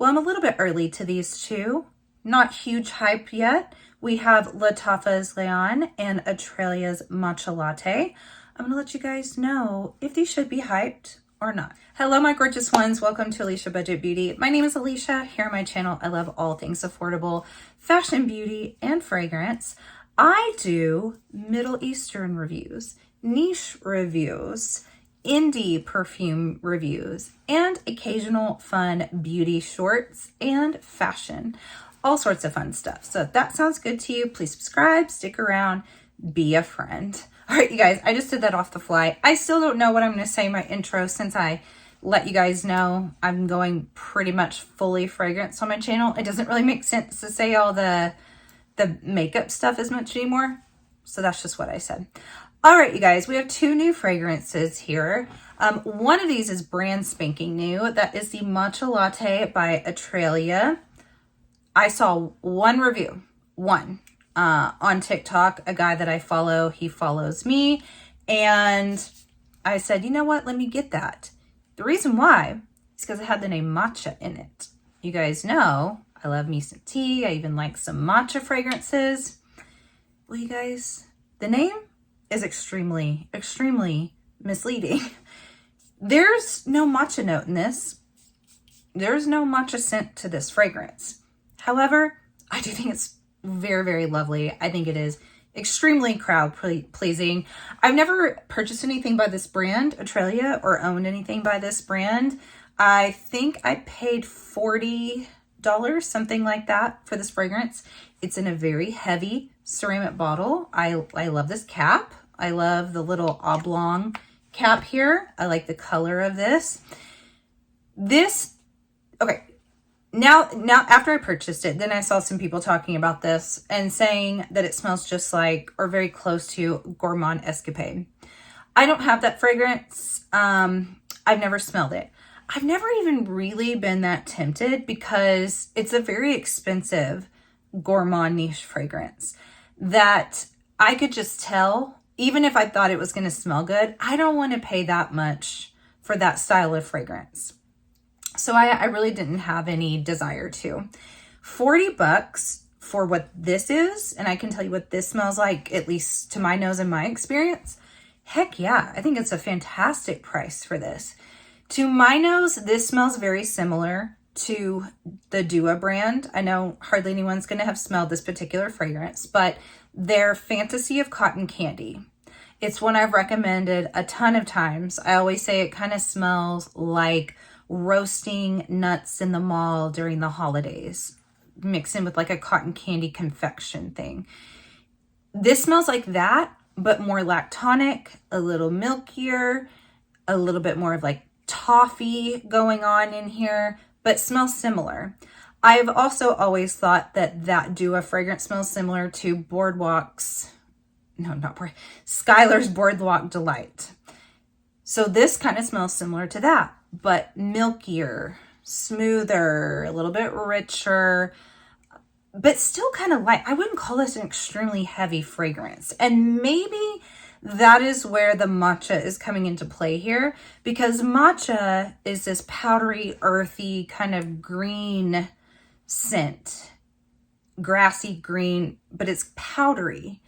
Well, I'm a little bit early to these two. Not huge hype yet. We have Lattafa Layaan and Atralia's Matcha Latte. I'm gonna let you guys know if these should be hyped or not. Hello, my gorgeous ones. Welcome to Alicia Budget Beauty. My name is Alicia. Here on my channel, I love all things affordable, fashion, beauty, and fragrance. I do Middle Eastern reviews, niche reviews, indie perfume reviews, and occasional fun beauty shorts and fashion. All sorts of fun stuff. So if that sounds good to you, please subscribe, stick around, be a friend. All right, you guys, I just did that off the fly. I still don't know what I'm going to say in my intro since I let you guys know I'm going pretty much fully fragrance on my channel. It doesn't really make sense to say all the makeup stuff as much anymore. So that's just what I said. All right, you guys, we have two new fragrances here. One of these is brand spanking new. That is the Matcha Latte by Atralia. I saw one review, on TikTok, a guy that I follow, he follows me, and I said, you know what, let me get that. The reason why is because it had the name matcha in it. You guys know I love me some tea. I even like some matcha fragrances. Well, you guys, the name is extremely, extremely misleading. There's no matcha note in this. There's no matcha scent to this fragrance. However, I do think it's very, very lovely. I think it is extremely crowd pleasing. I've never purchased anything by this brand, Atralia, or owned anything by this brand. I think I paid $40, something like that, for this fragrance. It's in a very heavy ceramic bottle. I love this cap. I love the little oblong cap here. I like the color of this. Okay. Now, after I purchased it, then I saw some people talking about this and saying that it smells just like, or very close to, Gourmand Escapade. I don't have that fragrance. I've never smelled it. I've never even really been that tempted because it's a very expensive gourmand niche fragrance that I could just tell, even if I thought it was going to smell good, I don't want to pay that much for that style of fragrance. So I really didn't have any desire to. $40 for what this is, and I can tell you what this smells like, at least to my nose and my experience. Heck yeah, I think it's a fantastic price for this. To my nose, this smells very similar to the Dua brand. I know hardly anyone's going to have smelled this particular fragrance, but their Fantasy of Cotton Candy. It's one I've recommended a ton of times. I always say it kind of smells like roasting nuts in the mall during the holidays, mixed in with like a cotton candy confection thing. This smells like that, but more lactonic, a little milkier, a little bit more of like toffee going on in here, but smells similar. I've also always thought that Dua fragrance smells similar to Skylar's Boardwalk Delight. So this kind of smells similar to that, but milkier, smoother, a little bit richer, but still kind of light. I wouldn't call this an extremely heavy fragrance. And maybe that is where the matcha is coming into play here, because matcha is this powdery, earthy, kind of green scent, grassy green, but it's powdery.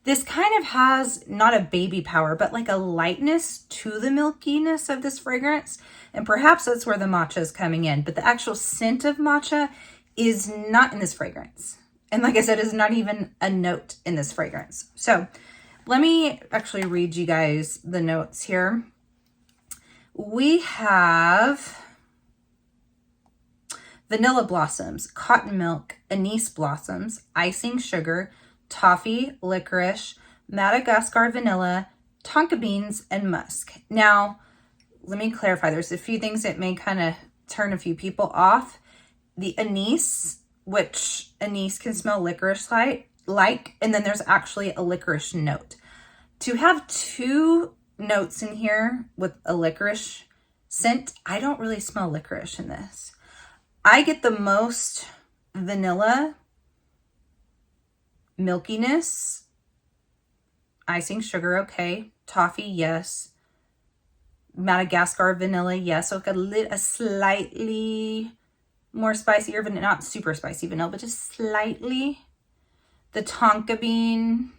This kind of has not a baby power, but like a lightness to the milkiness of this fragrance. And perhaps that's where the matcha is coming in. But the actual scent of matcha is not in this fragrance. And like I said, is not even a note in this fragrance. So let me actually read you guys the notes here. We have vanilla blossoms, cotton milk, anise blossoms, icing sugar, toffee, licorice, Madagascar vanilla, tonka beans, and musk. Now, let me clarify. There's a few things that may kind of turn a few people off. The anise, which anise can smell licorice like, and then there's actually a licorice note. To have two notes in here with a licorice scent, I don't really smell licorice in this. I get the most vanilla, milkiness, icing sugar, okay, toffee, yes, Madagascar vanilla, yes, so a slightly more spicy, or not super spicy vanilla, but just slightly. The tonka bean,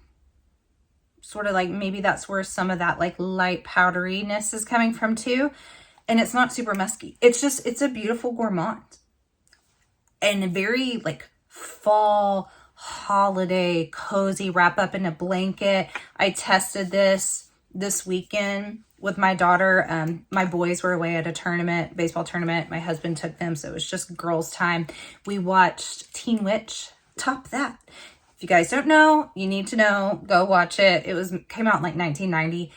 sort of like, maybe that's where some of that like light powderiness is coming from too. And it's not super musky. It's just, it's a beautiful gourmand. And a very like fall, holiday, cozy, wrap up in a blanket. I tested this weekend with my daughter. My boys were away at a tournament, baseball tournament. My husband took them, so it was just girls' time. We watched Teen Witch. Top that. If you guys don't know, you need to know. Go watch it. Came out in like 1990,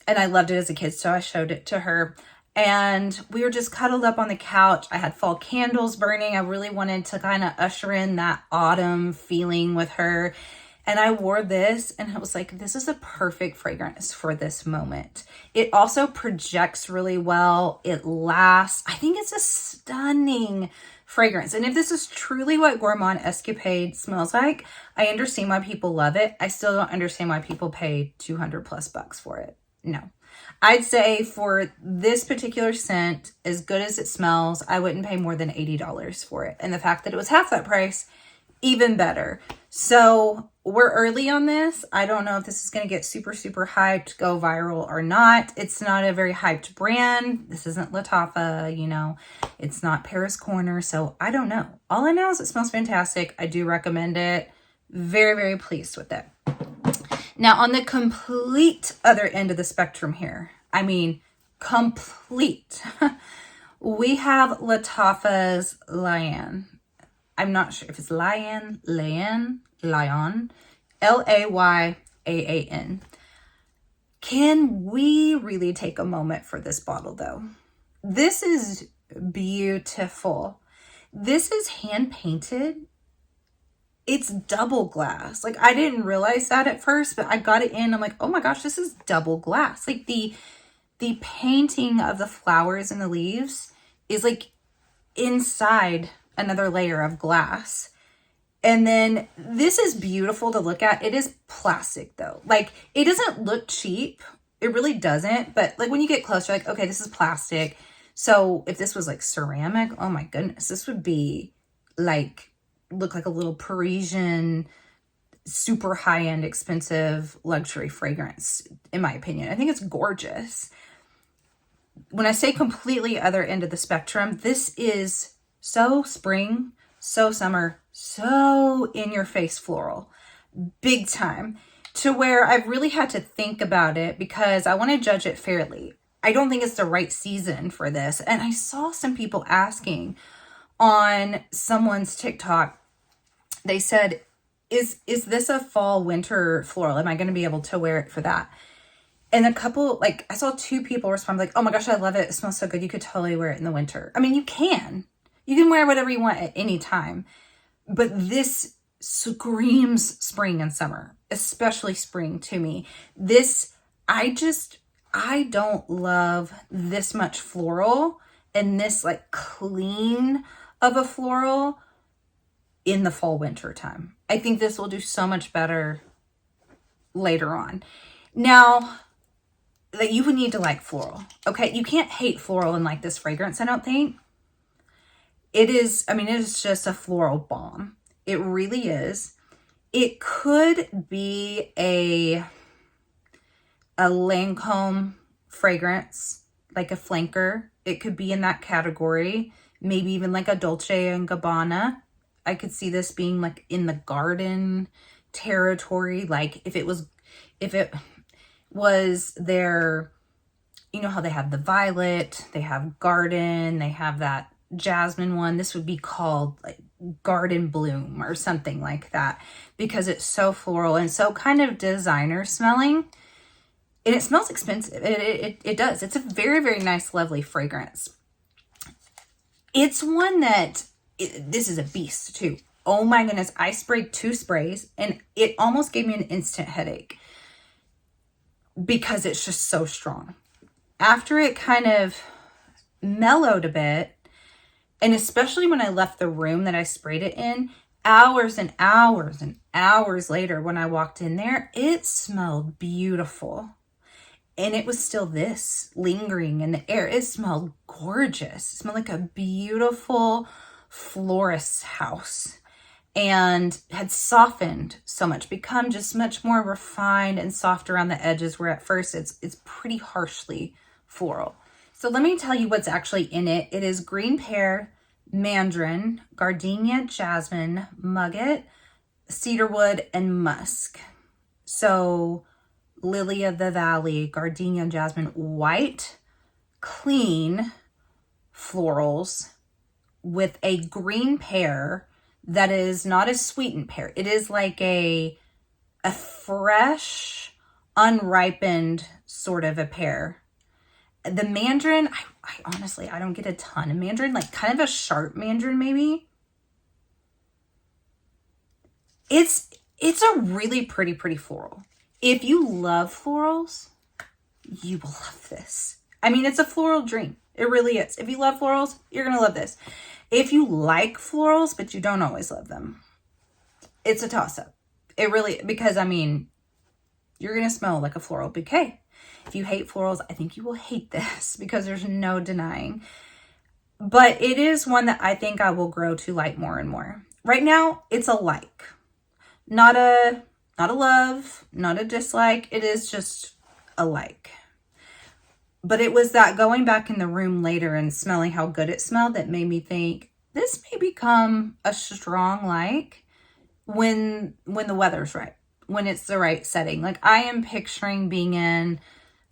and I loved it as a kid, so I showed it to her. And we were just cuddled up on the couch. I had fall candles burning. I really wanted to kind of usher in that autumn feeling with her. And I wore this, and I was like, this is a perfect fragrance for this moment. It also projects really well. It lasts. I think it's a stunning fragrance. And if this is truly what Gourmand Escapade smells like, I understand why people love it. I still don't understand why people pay 200 plus bucks for it. No. I'd say for this particular scent, as good as it smells, I wouldn't pay more than $80 for it. And the fact that it was half that price, even better. So we're early on this. I don't know if this is going to get super, super hyped, go viral or not. It's not a very hyped brand. This isn't Lattafa, you know, it's not Paris Corner. So I don't know. All I know is it smells fantastic. I do recommend it. Very, very pleased with it. Now on the complete other end of the spectrum here, I mean, complete, we have Lattafa's Layaan. I'm not sure if it's Layaan, Layaan, L-A-Y-A-A-N. Can we really take a moment for this bottle though? This is beautiful. This is hand painted. It's double glass. Like, I didn't realize that at first, but I got it in. I'm like, oh my gosh, this is double glass. Like the painting of the flowers and the leaves is like inside another layer of glass. And then this is beautiful to look at. It is plastic though. Like, it doesn't look cheap. It really doesn't. But like when you get closer, like, okay, this is plastic. So if this was like ceramic, oh my goodness, this would be like, look like a little Parisian, super high-end, expensive luxury fragrance, in my opinion. I think it's gorgeous. When I say completely other end of the spectrum, this is so spring, so summer, so in-your-face floral. Big time. To where I've really had to think about it because I want to judge it fairly. I don't think it's the right season for this. And I saw some people asking on someone's TikTok, they said, is this a fall winter floral? Am I going to be able to wear it for that? And a couple, like, I saw 2 people respond like, oh my gosh, I love it. It smells so good. You could totally wear it in the winter. I mean, you can wear whatever you want at any time, but this screams spring and summer, especially spring to me. This, I don't love this much floral and this like clean of a floral in the fall winter time. I think this will do so much better later on. Now, that you would need to like floral. Okay, you can't hate floral and like this fragrance, I don't think. It is, I mean, it is just a floral bomb. It really is. It could be a Lancome fragrance, like a flanker. It could be in that category. Maybe even like a Dolce & Gabbana. I could see this being like in the garden territory. Like if it was their, you know how they have the violet, they have garden, they have that jasmine one. This would be called like garden bloom or something like that because it's so floral and so kind of designer smelling. And it smells expensive. It does. It's a very, very nice, lovely fragrance. It's one that, this is a beast too. Oh my goodness. I sprayed 2 sprays and it almost gave me an instant headache because it's just so strong. After it kind of mellowed a bit, and especially when I left the room that I sprayed it in, hours and hours and hours later when I walked in there, it smelled beautiful. And it was still this lingering in the air. It smelled gorgeous. It smelled like a beautiful florist's house and had softened so much, become just much more refined and soft around the edges, where at first it's pretty harshly floral. So let me tell you what's actually in it. It is green pear, mandarin, gardenia, jasmine, mugget, cedarwood, and musk. So lily of the valley, gardenia, jasmine, white, clean florals with a green pear that is not a sweetened pear. It is like a fresh, unripened sort of a pear. The mandarin, I honestly, I don't get a ton of mandarin, like kind of a sharp mandarin maybe. It's a really pretty floral. If you love florals, you will love this. I mean, it's a floral dream. It really is. If you love florals, you're going to love this. If you like florals, but you don't always love them, it's a toss-up. It really, because I mean, you're going to smell like a floral bouquet. If you hate florals, I think you will hate this because there's no denying. But it is one that I think I will grow to like more and more. Right now, it's a like. Not a love, not a dislike. It is just a like. But it was that going back in the room later and smelling how good it smelled that made me think this may become a strong like when the weather's right, when it's the right setting. Like I am picturing being in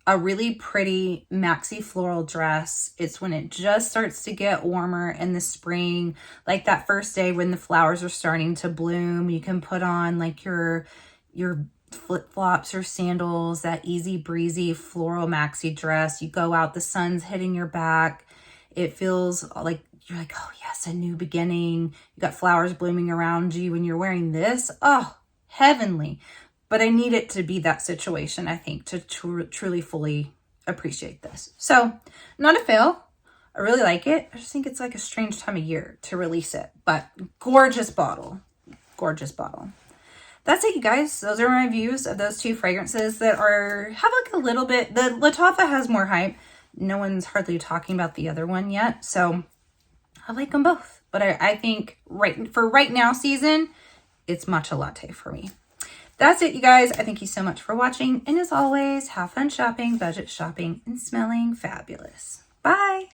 a really pretty maxi floral dress. It's when it just starts to get warmer in the spring, like that first day when the flowers are starting to bloom. You can put on like your flip-flops or sandals, that easy breezy floral maxi dress. You go out, the sun's hitting your back. It feels like you're like, oh yes, a new beginning. You got flowers blooming around you and you're wearing this. Oh, heavenly. But I need it to be that situation, I think, to truly fully appreciate this. So not a fail. I really like it. I just think it's like a strange time of year to release it, but gorgeous bottle. Gorgeous bottle. That's it, you guys. Those are my reviews of those two fragrances that have like a little bit, the Lattafa has more hype. No one's hardly talking about the other one yet. So I like them both. But I think for right now season, it's matcha latte for me. That's it, you guys. I thank you so much for watching. And as always, have fun shopping, budget shopping, and smelling fabulous. Bye.